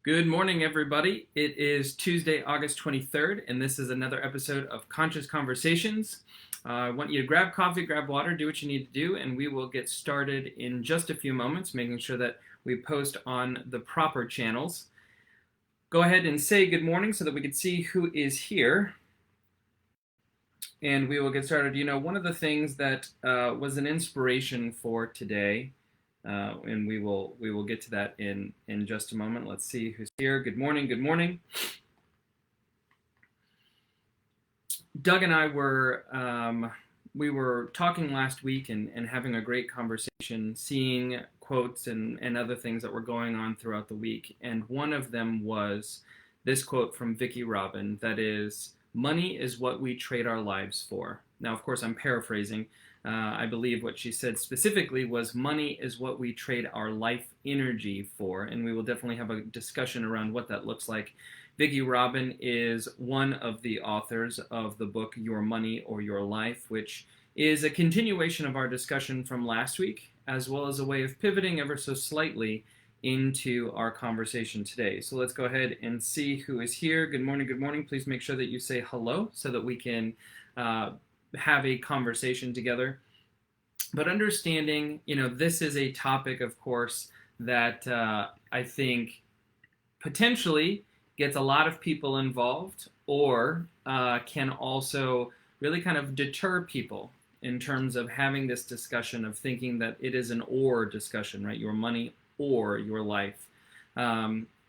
Good morning, everybody. It is Tuesday, August 23rd, and this is another episode of Conscious Conversations. I want you to grab coffee, grab water, do what you need to do, and we will get started in just a few moments, making sure that we post on the proper channels. Go ahead and say good morning so that we can see who is here, and we will get started. One of the things that was an inspiration for today, and we will get to that in just a moment. Let's see who's here. Good morning. Good morning. Doug and I we were talking last week and having a great conversation, seeing quotes and other things that were going on throughout the week. And one of them was this quote from Vicki Robin that is, "Money is what we trade our lives for." Now, of course, I'm paraphrasing. I believe what she said specifically was money is what we trade our life energy for, and we will definitely have a discussion around what that looks like. Vicki Robin is one of the authors of the book Your Money or Your Life, which is a continuation of our discussion from last week, as well as a way of pivoting ever so slightly into our conversation today. So let's go ahead and see who is here. Good morning, good morning. Please make sure that you say hello so that we can have a conversation together. But understanding, this is a topic, of course, that I think potentially gets a lot of people involved, or can also really kind of deter people in terms of having this discussion of thinking that it is an or discussion, right? Your money or your life.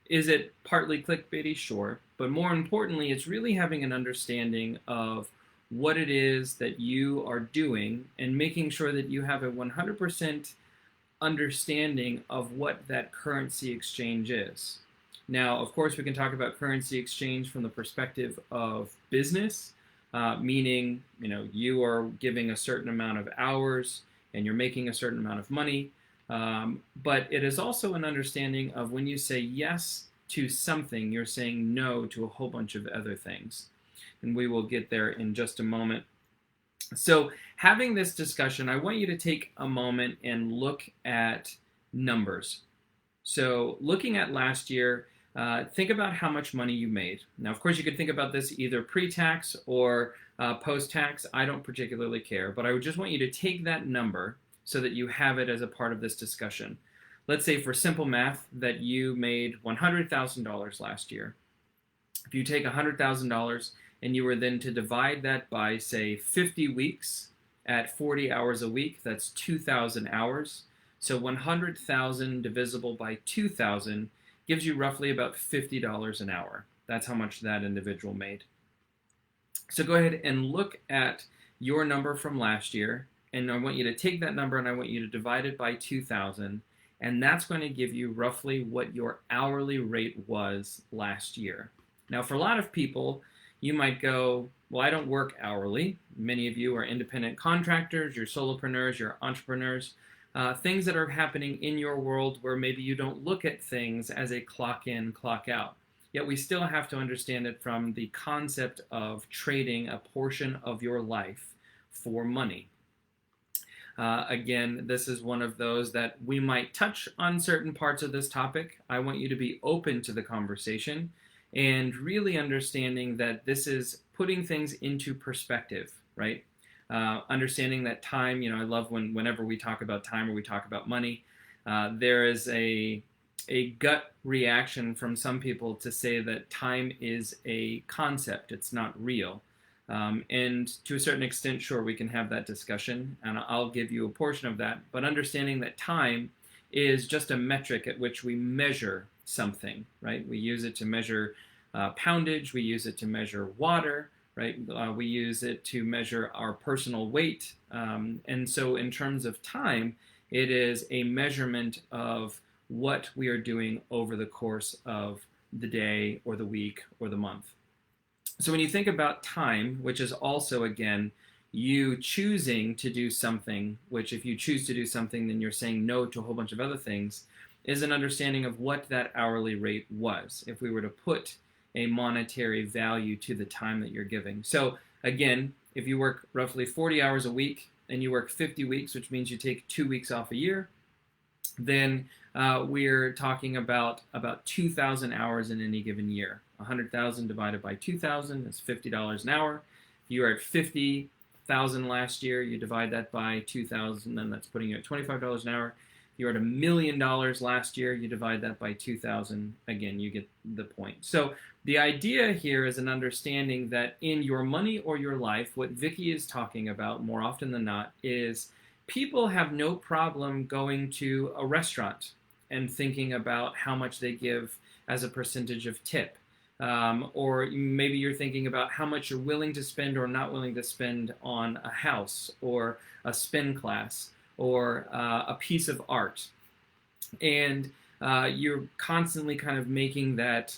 Is it partly clickbaity? Sure. But more importantly, it's really having an understanding of what it is that you are doing and making sure that you have a 100% understanding of what that currency exchange is. Now, of course, we can talk about currency exchange from the perspective of business, meaning, you are giving a certain amount of hours and you're making a certain amount of money. But it is also an understanding of when you say yes to something, you're saying no to a whole bunch of other things. And we will get there in just a moment. So having this discussion, I want you to take a moment and look at numbers. So looking at last year, think about how much money you made. Now, of course, you could think about this either pre-tax or post-tax. I don't particularly care, but I would just want you to take that number so that you have it as a part of this discussion. Let's say for simple math that you made $100,000 last year. If you take $100,000 and you were then to divide that by, say, 50 weeks at 40 hours a week, that's 2,000 hours. So 100,000 divisible by 2,000 gives you roughly about $50 an hour. That's how much that individual made. So go ahead and look at your number from last year, and I want you to take that number and I want you to divide it by 2,000, and that's going to give you roughly what your hourly rate was last year. Now, for a lot of people, you might go, well, I don't work hourly. Many of you are independent contractors, you're solopreneurs, you're entrepreneurs, things that are happening in your world where maybe you don't look at things as a clock in, clock out. Yet we still have to understand it from the concept of trading a portion of your life for money. Again, this is one of those that we might touch on certain parts of this topic. I want you to be open to the conversation and really understanding that this is putting things into perspective, right? Understanding that time, I love whenever we talk about time or we talk about money, there is a gut reaction from some people to say that time is a concept, it's not real. And to a certain extent, sure, we can have that discussion, and I'll give you a portion of that, but understanding that time is just a metric at which we measure something, right? We use it to measure poundage, we use it to measure water, right? We use it to measure our personal weight. And so in terms of time, it is a measurement of what we are doing over the course of the day or the week or the month. So when you think about time, which is also, again, you choosing to do something, which if you choose to do something, then you're saying no to a whole bunch of other things, is an understanding of what that hourly rate was, if we were to put a monetary value to the time that you're giving. So again, if you work roughly 40 hours a week and you work 50 weeks, which means you take 2 weeks off a year, then we're talking about 2,000 hours in any given year. 100,000 divided by 2,000 is $50 an hour. If you are at 50,000 last year, you divide that by 2,000, then that's putting you at $25 an hour. If you were at $1 million last year, you divide that by 2,000. Again, you get the point. So the idea here is an understanding that in your money or your life, what Vicky is talking about more often than not is people have no problem going to a restaurant and thinking about how much they give as a percentage of tip. Or maybe you're thinking about how much you're willing to spend or not willing to spend on a house or a spin class or a piece of art. And you're constantly kind of making that,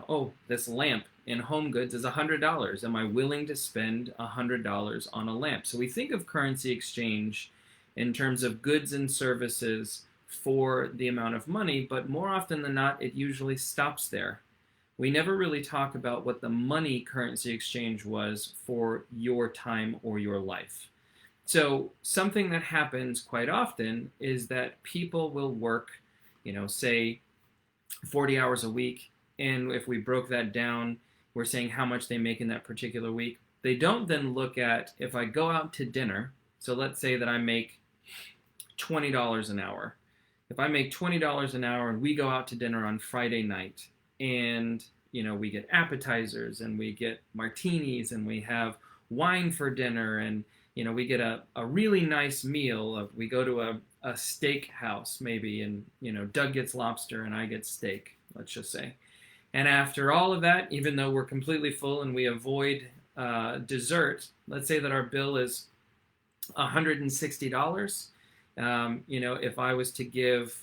oh, this lamp in Home Goods is $100. Am I willing to spend $100 on a lamp? So we think of currency exchange in terms of goods and services for the amount of money, but more often than not, it usually stops there. We never really talk about what the money currency exchange was for your time or your life. So something that happens quite often is that people will work, say 40 hours a week. And if we broke that down, we're saying how much they make in that particular week. They don't then look at, if I go out to dinner, so let's say that I make $20 an hour. If I make $20 an hour and we go out to dinner on Friday night, and we get appetizers and we get martinis and we have wine for dinner, and we get a really nice meal. We go to a steak house maybe, and Doug gets lobster and I get steak, let's just say. And after all of that, even though we're completely full and we avoid dessert, let's say that our bill is $160. If I was to give,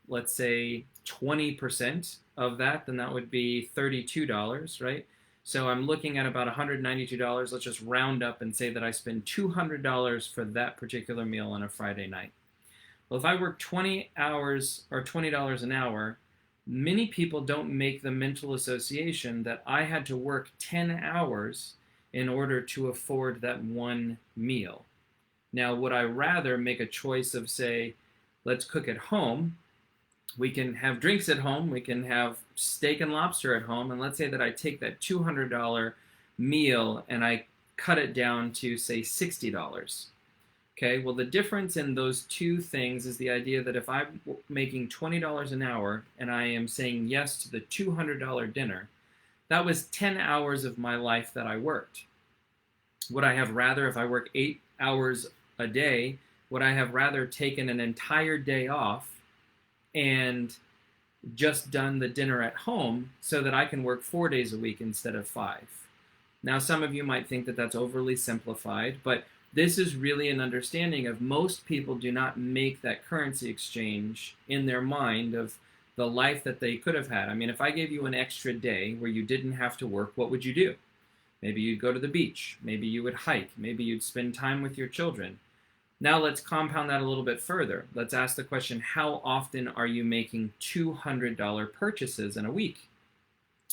let's say, 20% of that, then that would be $32, right? So I'm looking at about $192. Let's just round up and say that I spend $200 for that particular meal on a Friday night. Well, if I work 20 hours or $20 an hour, many people don't make the mental association that I had to work 10 hours in order to afford that one meal. Now, would I rather make a choice of, say, let's cook at home? We can have drinks at home, we can have steak and lobster at home, and let's say that I take that $200 meal and I cut it down to, say, $60. Okay, well, the difference in those two things is the idea that if I'm making $20 an hour and I am saying yes to the $200 dinner, that was 10 hours of my life that I worked. Would I have rather, if I work 8 hours a day, would I have rather taken an entire day off and just done the dinner at home so that I can work 4 days a week instead of 5? Now, some of you might think that that's overly simplified, but this is really an understanding of most people do not make that currency exchange in their mind of the life that they could have had. I mean, if I gave you an extra day where you didn't have to work, what would you do? Maybe you'd go to the beach. Maybe you would hike. Maybe you'd spend time with your children. Now let's compound that a little bit further. Let's ask the question, how often are you making $200 purchases in a week?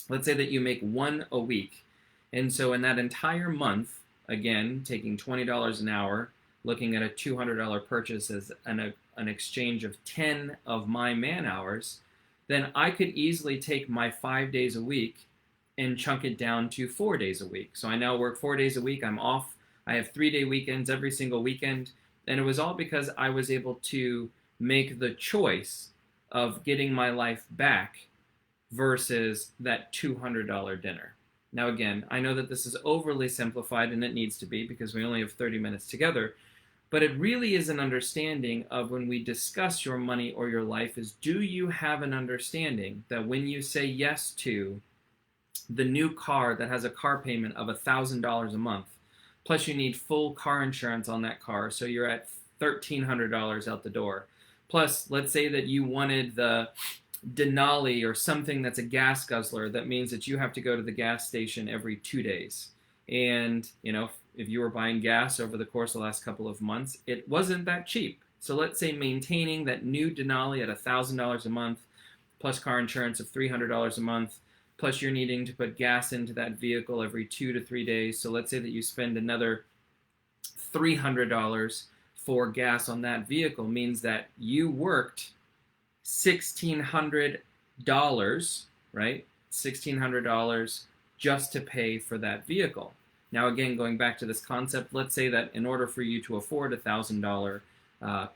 Let's say that you make one a week. And so in that entire month, again, taking $20 an hour, looking at a $200 purchase as an exchange of 10 of my man hours, then I could easily take my 5 days a week and chunk it down to 4 days a week. So I now work 4 days a week. I'm off. I have 3-day weekends every single weekend. And it was all because I was able to make the choice of getting my life back versus that $200 dinner. Now, again, I know that this is overly simplified, and it needs to be because we only have 30 minutes together, but it really is an understanding of when we discuss your money or your life is, do you have an understanding that when you say yes to the new car that has a car payment of $1,000 a month, plus you need full car insurance on that car, so you're at $1,300 out the door. Plus, let's say that you wanted the Denali or something that's a gas guzzler. That means that you have to go to the gas station every 2 days. And, if you were buying gas over the course of the last couple of months, it wasn't that cheap. So let's say maintaining that new Denali at $1,000 a month, plus car insurance of $300 a month, plus you're needing to put gas into that vehicle every 2 to 3 days. So let's say that you spend another $300 for gas on that vehicle, means that you worked $1,600, right? $1,600 just to pay for that vehicle. Now, again, going back to this concept, let's say that in order for you to afford $1,000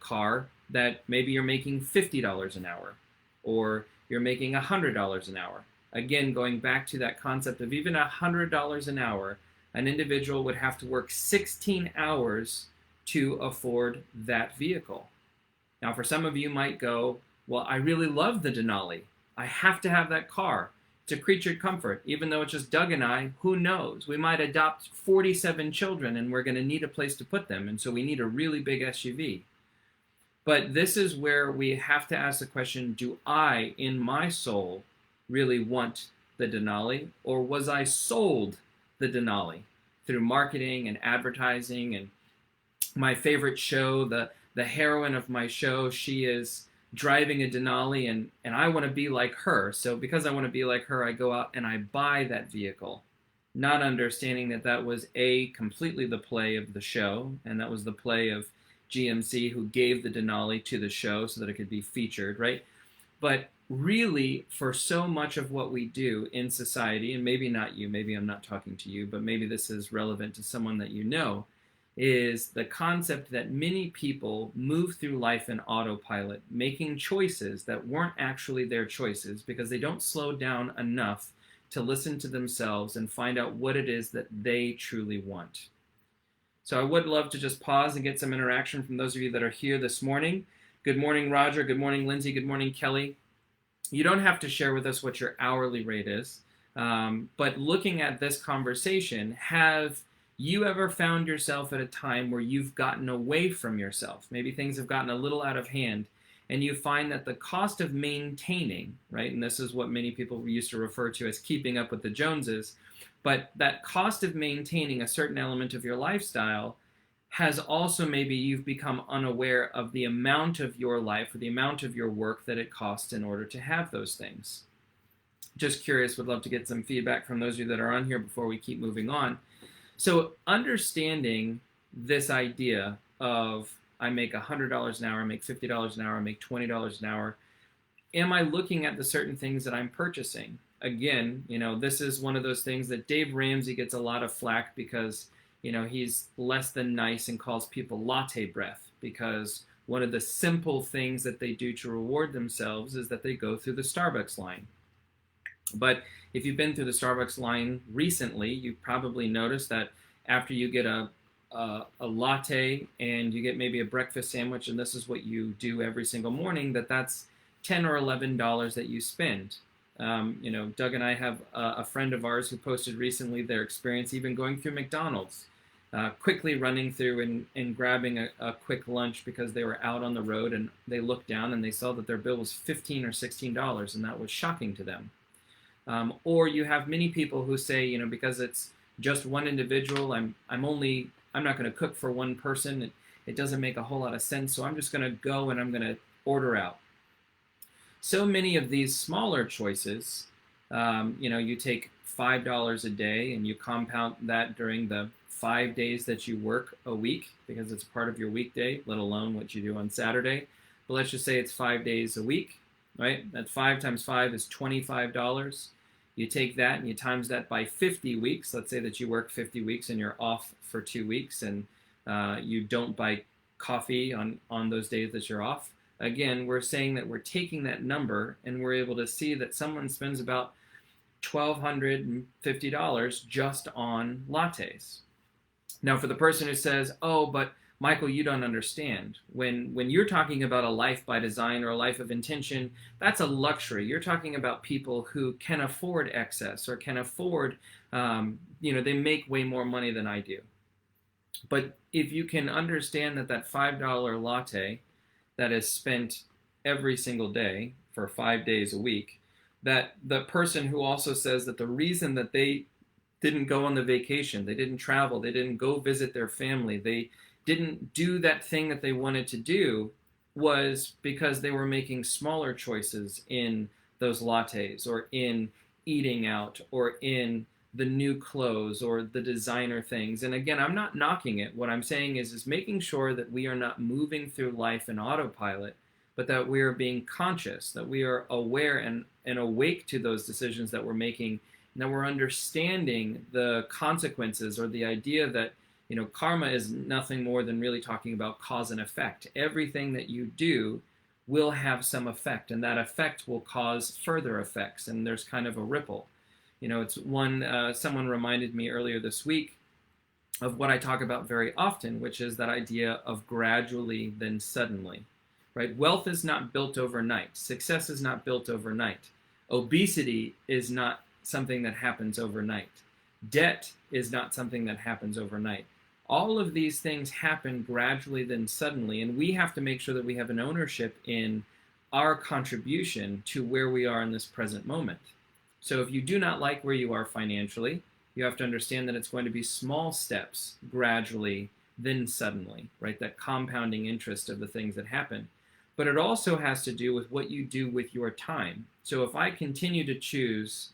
car, that maybe you're making $50 an hour, or you're making $100 an hour. Again, going back to that concept of even $100 an hour, an individual would have to work 16 hours to afford that vehicle. Now, for some of you might go, well, I really love the Denali. I have to have that car. It's a creature comfort. Even though it's just Doug and I, who knows? We might adopt 47 children and we're going to need a place to put them. And so we need a really big SUV. But this is where we have to ask the question, do I, in my soul, really want the Denali? Or was I sold the Denali through marketing and advertising? And my favorite show, the heroine of my show, she is driving a Denali, and I want to be like her. So because I want to be like her, I go out and I buy that vehicle, not understanding that that was completely the play of the show, and that was the play of GMC, who gave the Denali to the show so that it could be featured, right? But really, for so much of what we do in society, and maybe not you, maybe I'm not talking to you, but maybe this is relevant to someone that you know, is the concept that many people move through life in autopilot, making choices that weren't actually their choices because they don't slow down enough to listen to themselves and find out what it is that they truly want. So I would love to just pause and get some interaction from those of you that are here this morning. Good morning, Roger. Good morning, Lindsay. Good morning, Kelly. You don't have to share with us what your hourly rate is, but looking at this conversation, have you ever found yourself at a time where you've gotten away from yourself? Maybe things have gotten a little out of hand, and you find that the cost of maintaining, right, and this is what many people used to refer to as keeping up with the Joneses, but that cost of maintaining a certain element of your lifestyle has also, maybe you've become unaware of the amount of your life or the amount of your work that it costs in order to have those things. Just curious, would love to get some feedback from those of you that are on here before we keep moving on. So understanding this idea of I make $100 an hour, I make $50 an hour, I make $20 an hour, am I looking at the certain things that I'm purchasing? Again, this is one of those things that Dave Ramsey gets a lot of flack because, he's less than nice and calls people latte breath, because one of the simple things that they do to reward themselves is that they go through the Starbucks line. But if you've been through the Starbucks line recently, you've probably noticed that after you get a latte and you get maybe a breakfast sandwich, and this is what you do every single morning, that's $10 or $11 that you spend. Doug and I have a friend of ours who posted recently their experience even going through McDonald's, quickly running through and grabbing a quick lunch because they were out on the road, and they looked down and they saw that their bill was $15 or $16, and that was shocking to them. Or you have many people who say, because it's just one individual, I'm not going to cook for one person. It doesn't make a whole lot of sense, so I'm just going to go and I'm going to order out. So many of these smaller choices, you take $5 a day and you compound that during the 5 days that you work a week, because it's part of your weekday, let alone what you do on Saturday. But let's just say it's 5 days a week, right? That 5 times 5 is $25. You take that and you times that by 50 weeks. Let's say that you work 50 weeks and you're off for 2 weeks, and you don't buy coffee on those days that you're off. Again, we're saying that we're taking that number and we're able to see that someone spends about $1,250 just on lattes. Now, for the person who says, oh, but Michael, you don't understand. When you're talking about a life by design or a life of intention, that's a luxury. You're talking about people who can afford excess or can afford, they make way more money than I do. But if you can understand that $5 latte that is spent every single day for 5 days a week, that the person who also says that the reason that they didn't go on the vacation, they didn't travel, they didn't go visit their family, they didn't do that thing that they wanted to do, was because they were making smaller choices in those lattes, or in eating out, or in the new clothes, or the designer things. And again, I'm not knocking it. What I'm saying is making sure that we are not moving through life in autopilot, but that we are being conscious, that we are aware and awake to those decisions that we're making, and that we're understanding the consequences, or the idea that, karma is nothing more than really talking about cause and effect. Everything that you do will have some effect, and that effect will cause further effects, and there's kind of a ripple. It's someone reminded me earlier this week of what I talk about very often, which is that idea of gradually then suddenly, right? Wealth is not built overnight. Success is not built overnight. Obesity is not something that happens overnight. Debt is not something that happens overnight. All of these things happen gradually then suddenly, and we have to make sure that we have an ownership in our contribution to where we are in this present moment. So if you do not like where you are financially, you have to understand that it's going to be small steps, gradually, then suddenly, right? That compounding interest of the things that happen. But it also has to do with what you do with your time. So if I continue to choose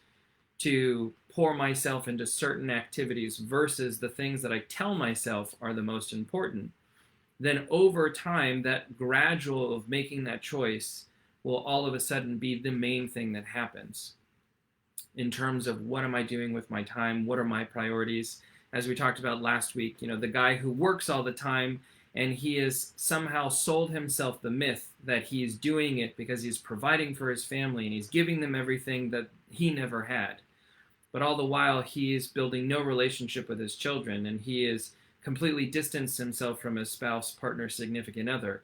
to pour myself into certain activities versus the things that I tell myself are the most important, then over time, that gradual of making that choice will all of a sudden be the main thing that happens in terms of what am I doing with my time, what are my priorities. As we talked about last week, the guy who works all the time and he has somehow sold himself the myth that he's doing it because he's providing for his family and he's giving them everything that he never had. But all the while, he is building no relationship with his children, and he is completely distanced himself from his spouse, partner, significant other,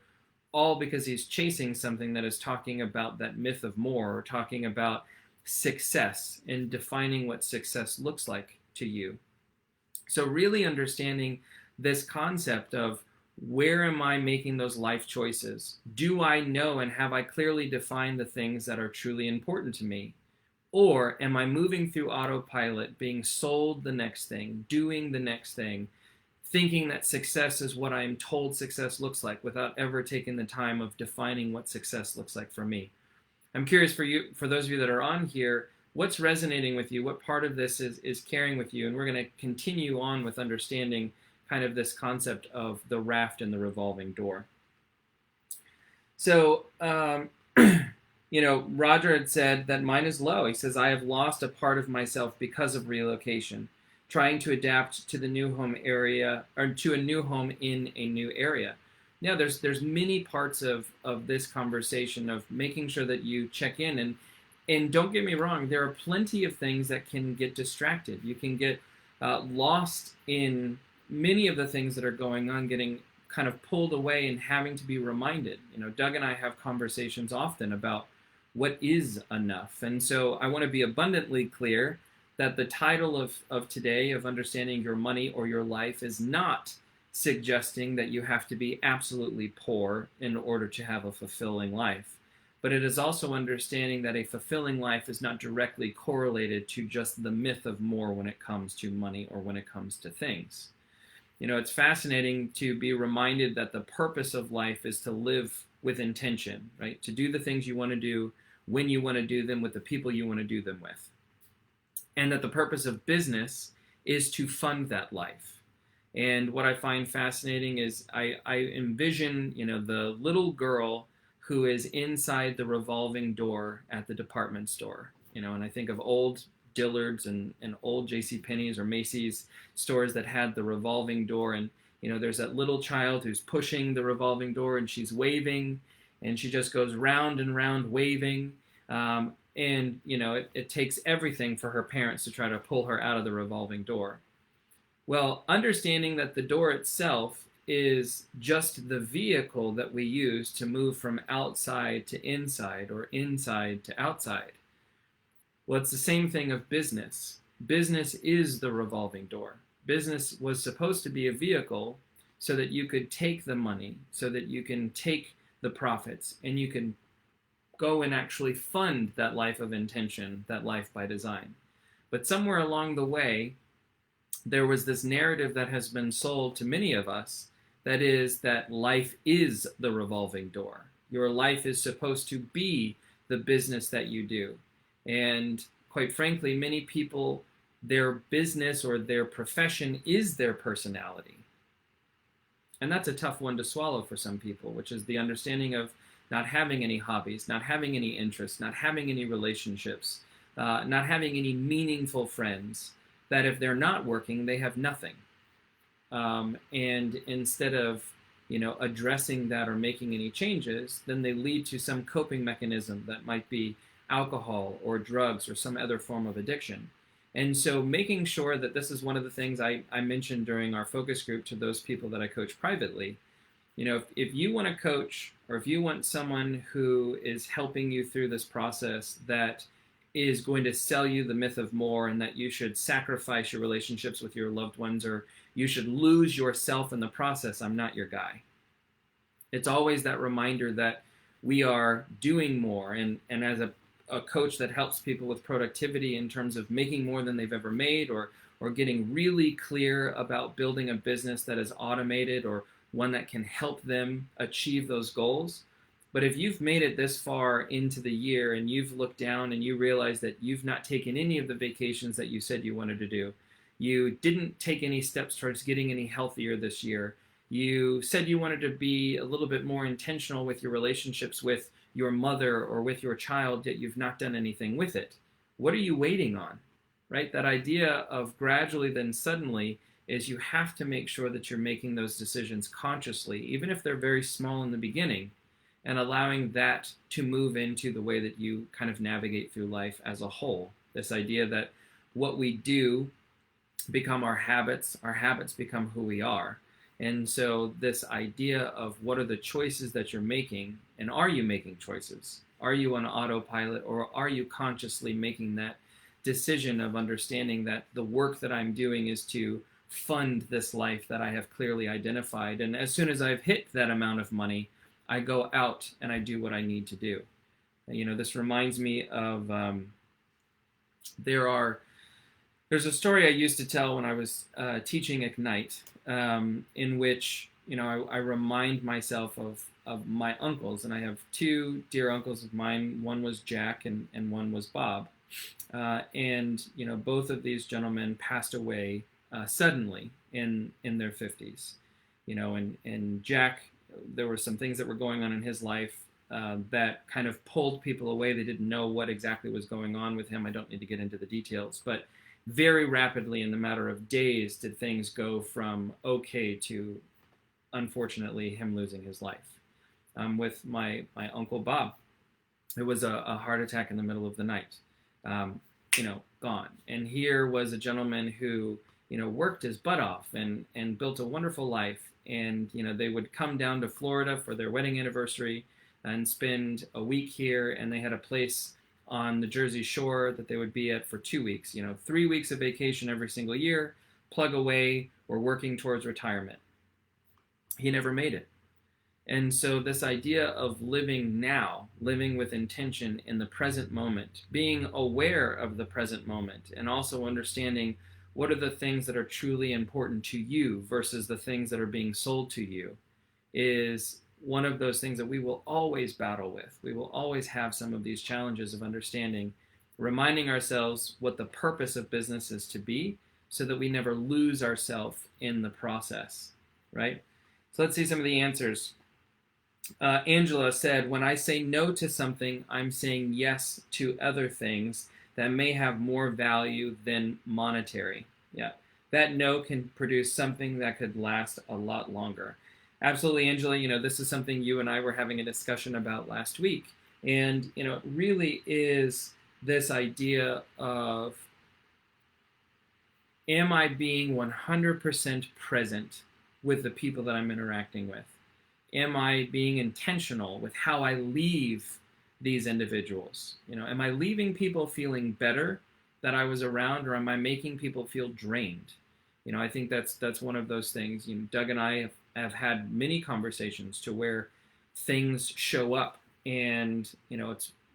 all because he's chasing something that is talking about that myth of more, or talking about success and defining what success looks like to you. So really understanding this concept of where am I making those life choices? Do I know and have I clearly defined the things that are truly important to me? Or am I moving through autopilot, being sold the next thing, doing the next thing, thinking that success is what I'm told success looks like without ever taking the time of defining what success looks like for me? I'm curious for those of you that are on here, what's resonating with you? What part of this is carrying with you? And we're going to continue on with understanding kind of this concept of the raft and the revolving door. So, Roger had said that mine is low. He says, I have lost a part of myself because of relocation, trying to adapt to the new home area, or to a new home in a new area. Now, there's many parts of this conversation of making sure that you check in. And don't get me wrong, there are plenty of things that can get distracted. You can get lost in many of the things that are going on, getting kind of pulled away and having to be reminded. Doug and I have conversations often about what is enough. And so I want to be abundantly clear that the title of today, of Understanding Your Money or Your Life, is not suggesting that you have to be absolutely poor in order to have a fulfilling life. But it is also understanding that a fulfilling life is not directly correlated to just the myth of more when it comes to money or when it comes to things. It's fascinating to be reminded that the purpose of life is to live with intention, right? To do the things you want to do, when you want to do them, with the people you want to do them with. And that the purpose of business is to fund that life. And what I find fascinating is I envision, the little girl who is inside the revolving door at the department store, and I think of old Dillard's and old JCPenney's or Macy's stores that had the revolving door. And, there's that little child who's pushing the revolving door and she's waving and she just goes round and round waving. It takes everything for her parents to try to pull her out of the revolving door. Well, understanding that the door itself is just the vehicle that we use to move from outside to inside or inside to outside. Well, it's the same thing of business. Business is the revolving door. Business was supposed to be a vehicle so that you could take the money, so that you can take the profits, and you can go and actually fund that life of intention, that life by design. But somewhere along the way, there was this narrative that has been sold to many of us, that is that life is the revolving door. Your life is supposed to be the business that you do. And quite frankly, many people, their business or their profession is their personality. And that's a tough one to swallow for some people, which is the understanding of not having any hobbies, not having any interests, not having any relationships, not having any meaningful friends, that if they're not working, they have nothing. And instead of addressing that or making any changes, then they lead to some coping mechanism that might be alcohol or drugs or some other form of addiction. And so making sure that this is one of the things I mentioned during our focus group to those people that I coach privately. If you want to coach, or if you want someone who is helping you through this process that is going to sell you the myth of more, and that you should sacrifice your relationships with your loved ones, or you should lose yourself in the process, I'm not your guy. It's always that reminder that we are doing more. And as a coach that helps people with productivity in terms of making more than they've ever made, or getting really clear about building a business that is automated, or one that can help them achieve those goals. But if you've made it this far into the year and you've looked down and you realize that you've not taken any of the vacations that you said you wanted to do, you didn't take any steps towards getting any healthier this year, you said you wanted to be a little bit more intentional with your relationships with your mother or with your child, yet you've not done anything with it, what are you waiting on? Right? That idea of gradually then suddenly is you have to make sure that you're making those decisions consciously, even if they're very small in the beginning, and allowing that to move into the way that you kind of navigate through life as a whole. This idea that what we do become our habits become who we are. And so this idea of what are the choices that you're making, and are you making choices? Are you on autopilot, or are you consciously making that decision of understanding that the work that I'm doing is to fund this life that I have clearly identified, and as soon as I've hit that amount of money, I go out and I do what I need to do. This reminds me of there's a story I used to tell when I was teaching Ignite, in which I remind myself of my uncles, and I have two dear uncles of mine. One was Jack and one was Bob, and both of these gentlemen passed away suddenly in their 50s. And Jack, there were some things that were going on in his life that kind of pulled people away. They didn't know what exactly was going on with him. I don't need to get into the details, but very rapidly, in the matter of days, did things go from okay to, unfortunately, him losing his life. With my Uncle Bob, it was a heart attack in the middle of the night, gone. And here was a gentleman who, worked his butt off and built a wonderful life. And, they would come down to Florida for their wedding anniversary and spend a week here. And they had a place on the Jersey Shore that they would be at for 2 weeks, 3 weeks of vacation every single year, plug away, or working towards retirement. He never made it. And so this idea of living now, living with intention in the present moment, being aware of the present moment, and also understanding what are the things that are truly important to you versus the things that are being sold to you, is one of those things that we will always battle with. We will always have some of these challenges of understanding, reminding ourselves what the purpose of business is to be, so that we never lose ourselves in the process, right? So let's see some of the answers. Angela said, when I say no to something, I'm saying yes to other things that may have more value than monetary. Yeah, that no can produce something that could last a lot longer. Absolutely, Angela. This is something you and I were having a discussion about last week. And, it really is this idea of, am I being 100% present with the people that I'm interacting with? Am I being intentional with how I leave these individuals? Am I leaving people feeling better that I was around, or am I making people feel drained? I think that's one of those things. Doug and I have had many conversations to where things show up, and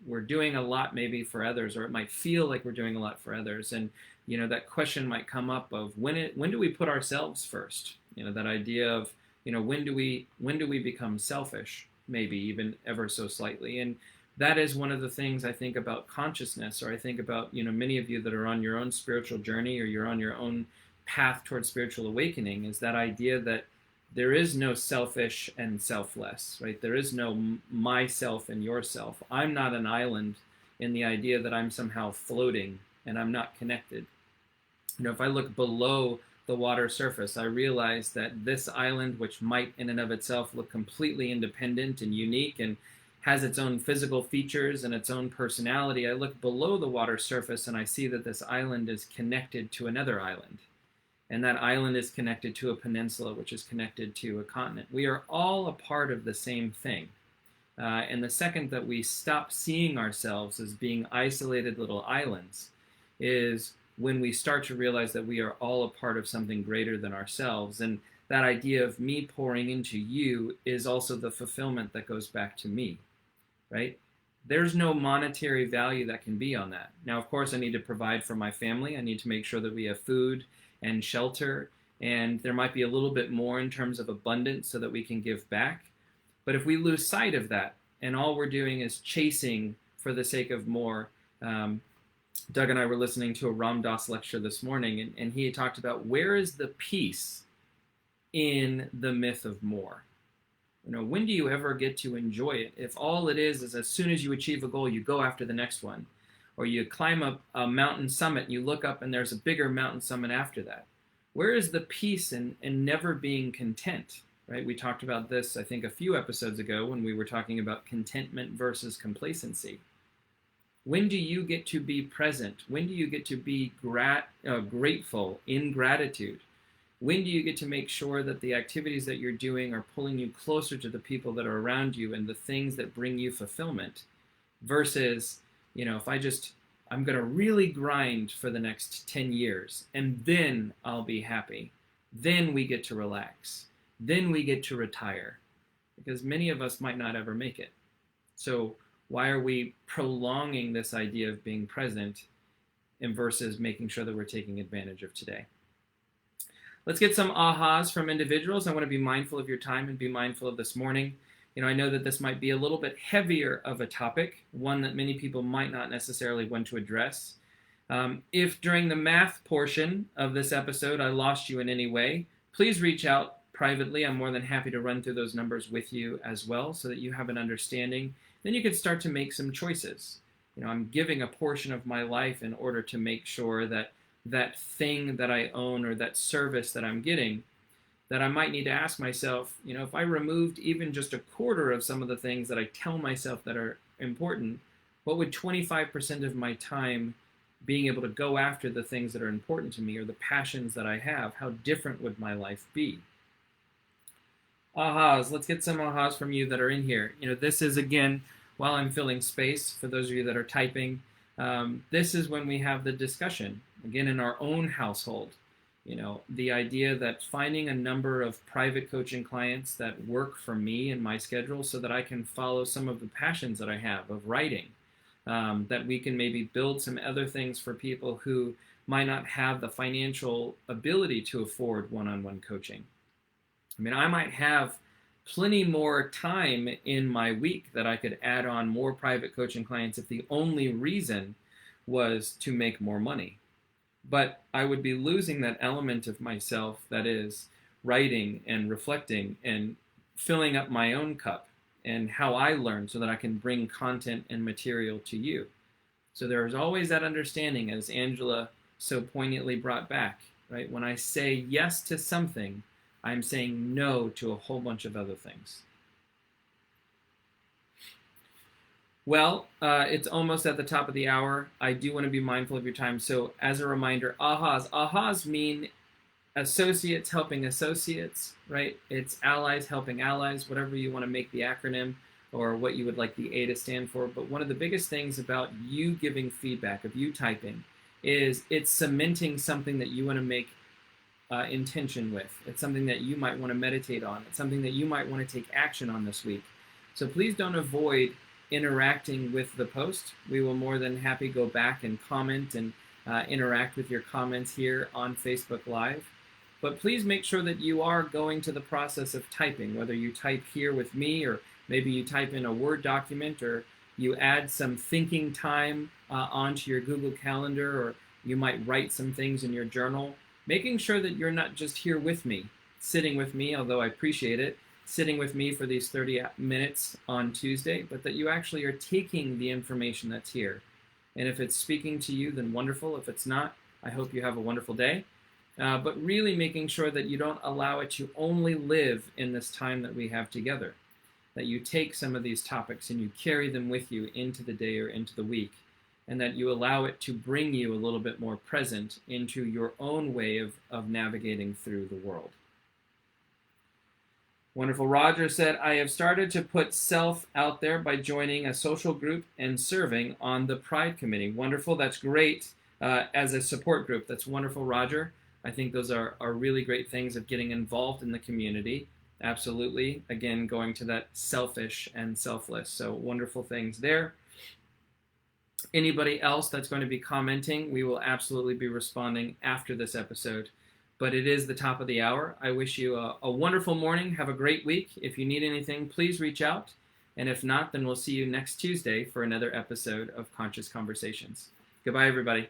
we're doing a lot maybe for others, or it might feel like we're doing a lot for others, and that question might come up of when do we put ourselves first? That idea of when do we become selfish, maybe even ever so slightly. And that is one of the things I think about consciousness, or I think about many of you that are on your own spiritual journey, or you're on your own path towards spiritual awakening, is that idea that there is no selfish and selfless, right? There is no myself and yourself. I'm not an island in the idea that I'm somehow floating and I'm not connected. If I look below the water surface, I realize that this island, which might in and of itself look completely independent and unique and has its own physical features and its own personality, I look below the water surface and I see that this island is connected to another island. And that island is connected to a peninsula, which is connected to a continent. We are all a part of the same thing. And the second that we stop seeing ourselves as being isolated little islands is when we start to realize that we are all a part of something greater than ourselves. And that idea of me pouring into you is also the fulfillment that goes back to me, right? There's no monetary value that can be on that. Now, of course, I need to provide for my family. I need to make sure that we have food and shelter, and there might be a little bit more in terms of abundance so that we can give back. But if we lose sight of that and all we're doing is chasing for the sake of more, Doug and I were listening to a Ram Dass lecture this morning, and he talked about where is the peace in the myth of more? When do you ever get to enjoy it? If all it is as soon as you achieve a goal, you go after the next one. Or you climb up a mountain summit and you look up and there's a bigger mountain summit after that. Where is the peace in never being content? Right? We talked about this, I think, a few episodes ago when we were talking about contentment versus complacency. When do you get to be present? When do you get to be grateful in gratitude? When do you get to make sure that the activities that you're doing are pulling you closer to the people that are around you and the things that bring you fulfillment versus, if I'm going to really grind for the next 10 years and then I'll be happy. Then we get to relax. Then we get to retire, because many of us might not ever make it. So why are we prolonging this idea of being present versus making sure that we're taking advantage of today? Let's get some ahas from individuals. I want to be mindful of your time and be mindful of this morning. I know that this might be a little bit heavier of a topic, one that many people might not necessarily want to address. If during the math portion of this episode I lost you in any way, please reach out privately. I'm more than happy to run through those numbers with you as well so that you have an understanding. Then you can start to make some choices. I'm giving a portion of my life in order to make sure that that thing that I own or that service that I'm getting, that I might need to ask myself, if I removed even just a quarter of some of the things that I tell myself that are important, what would 25% of my time being able to go after the things that are important to me or the passions that I have, how different would my life be? Ahas, let's get some ahas from you that are in here. This is, again, while I'm filling space, for those of you that are typing, this is when we have the discussion, again, in our own household. The idea that finding a number of private coaching clients that work for me and my schedule so that I can follow some of the passions that I have of writing, that we can maybe build some other things for people who might not have the financial ability to afford one-on-one coaching. I might have plenty more time in my week that I could add on more private coaching clients if the only reason was to make more money. But I would be losing that element of myself that is writing and reflecting and filling up my own cup and how I learn so that I can bring content and material to you. So there's always that understanding, as Angela so poignantly brought back, right? When I say yes to something, I'm saying no to a whole bunch of other things. Well, it's almost at the top of the hour. I do want to be mindful of your time. So as a reminder, ahas. Ahas mean associates helping associates, right? It's allies helping allies, whatever you want to make the acronym or what you would like the A to stand for. But one of the biggest things about you giving feedback, of you typing, is it's cementing something that you want to make intention with. It's something that you might want to meditate on. It's something that you might want to take action on this week. So please don't avoid interacting with the post. We will more than happy go back and comment and interact with your comments here on Facebook Live. But please make sure that you are going to the process of typing, whether you type here with me or maybe you type in a Word document or you add some thinking time onto your Google Calendar, or you might write some things in your journal, making sure that you're not just here with me, sitting with me, although I appreciate it, sitting with me for these 30 minutes on Tuesday, but that you actually are taking the information that's here. And if it's speaking to you, then wonderful. If it's not, I hope you have a wonderful day. But really making sure that you don't allow it to only live in this time that we have together. That you take some of these topics and you carry them with you into the day or into the week. And that you allow it to bring you a little bit more present into your own way of navigating through the world. Wonderful. Roger said, I have started to put self out there by joining a social group and serving on the Pride Committee. Wonderful. That's great as a support group. That's wonderful, Roger. I think those are really great things of getting involved in the community. Absolutely. Again, going to that selfish and selfless. So wonderful things there. Anybody else that's going to be commenting, we will absolutely be responding after this episode. But it is the top of the hour. I wish you a wonderful morning. Have a great week. If you need anything, please reach out. And if not, then we'll see you next Tuesday for another episode of Conscious Conversations. Goodbye, everybody.